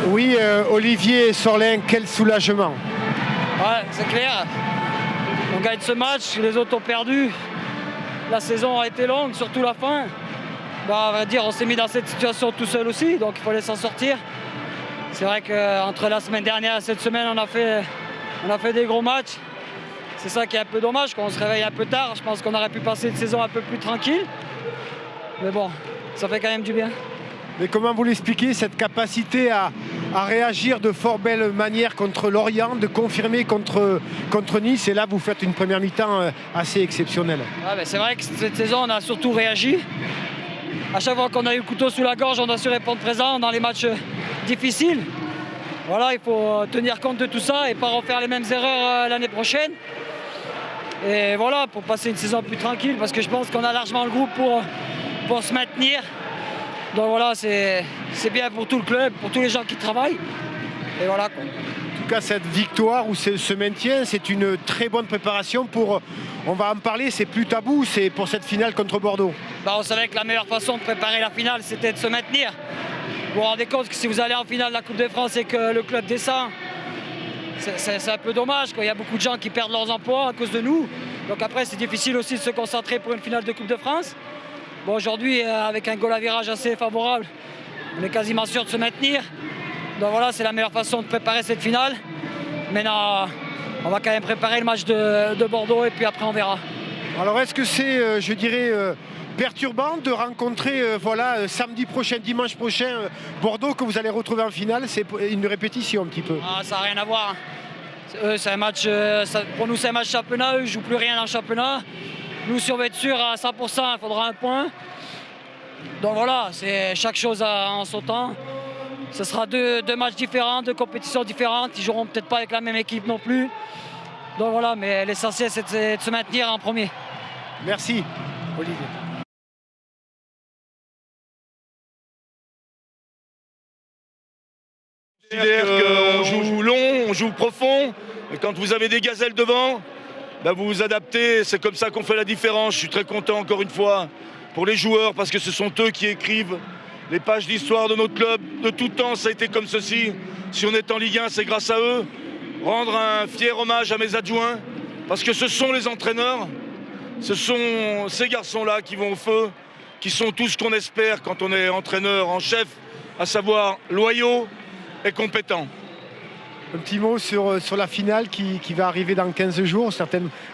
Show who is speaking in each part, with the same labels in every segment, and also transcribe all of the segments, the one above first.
Speaker 1: Oui, Olivier Sorlin, quel soulagement.
Speaker 2: Ouais, c'est clair. On gagne ce match, les autres ont perdu. La saison a été longue, surtout la fin. À vrai dire, on s'est mis dans cette situation tout seul aussi, donc il fallait s'en sortir. C'est vrai qu'entre la semaine dernière et cette semaine, on a fait des gros matchs. C'est ça qui est un peu dommage, quand on se réveille un peu tard. Je pense qu'on aurait pu passer une saison un peu plus tranquille. Mais bon, ça fait quand même du bien.
Speaker 1: Mais comment vous l'expliquez, cette capacité à réagir de fort belle manière contre Lorient, de confirmer contre Nice, et là vous faites une première mi-temps assez exceptionnelle.
Speaker 2: Ouais, c'est vrai que cette saison, on a surtout réagi. À chaque fois qu'on a eu le couteau sous la gorge, on a su répondre présent dans les matchs difficiles. Voilà, il faut tenir compte de tout ça et pas refaire les mêmes erreurs l'année prochaine. Et voilà, pour passer une saison plus tranquille, parce que je pense qu'on a largement le groupe pour se maintenir. Donc voilà, c'est bien pour tout le club, pour tous les gens qui travaillent. Et voilà.
Speaker 1: En tout cas, cette victoire ou ce maintien, c'est une très bonne préparation pour, on va en parler, c'est plus tabou, c'est pour cette finale contre Bordeaux.
Speaker 2: On savait que la meilleure façon de préparer la finale, c'était de se maintenir. Vous vous rendez compte que si vous allez en finale de la Coupe de France et que le club descend, c'est un peu dommage. Il y a beaucoup de gens qui perdent leurs emplois à cause de nous. Donc après, c'est difficile aussi de se concentrer pour une finale de Coupe de France. Bon, aujourd'hui, avec un goal à virage assez favorable, on est quasiment sûr de se maintenir. Donc voilà, c'est la meilleure façon de préparer cette finale. Maintenant, on va quand même préparer le match de Bordeaux et puis après on verra.
Speaker 1: Alors est-ce que c'est, je dirais, perturbant de rencontrer samedi prochain, dimanche prochain, Bordeaux que vous allez retrouver en finale? C'est une répétition un petit peu.
Speaker 2: Ça n'a rien à voir. C'est un match, pour nous c'est un match championnat, eux ne jouent plus rien dans le championnat. Nous, si on veut être sûr à 100%, il faudra un point. Donc voilà, c'est chaque chose en son temps. Ce sera deux matchs différents, deux compétitions différentes. Ils joueront peut-être pas avec la même équipe non plus. Donc voilà, mais l'essentiel c'est de se maintenir en premier.
Speaker 1: Merci, Olivier.
Speaker 3: On joue long, on joue profond. Et quand vous avez des gazelles devant, vous vous adaptez, c'est comme ça qu'on fait la différence. Je suis très content encore une fois pour les joueurs parce que ce sont eux qui écrivent les pages d'histoire de notre club. De tout temps, ça a été comme ceci. Si on est en Ligue 1, c'est grâce à eux. Rendre un fier hommage à mes adjoints parce que ce sont les entraîneurs, ce sont ces garçons-là qui vont au feu, qui sont tout ce qu'on espère quand on est entraîneur en chef, à savoir loyaux et compétents.
Speaker 1: Un petit mot sur la finale qui va arriver dans 15 jours.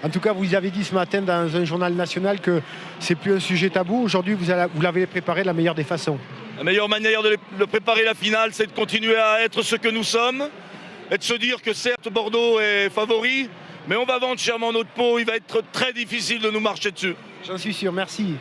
Speaker 1: En tout cas, vous avez dit ce matin dans un journal national que c'est plus un sujet tabou. Aujourd'hui, vous l'avez préparé de la meilleure des façons.
Speaker 3: La meilleure manière de préparer la finale, c'est de continuer à être ce que nous sommes et de se dire que certes, Bordeaux est favori, mais on va vendre chèrement notre peau. Il va être très difficile de nous marcher dessus.
Speaker 1: J'en suis sûr. Merci.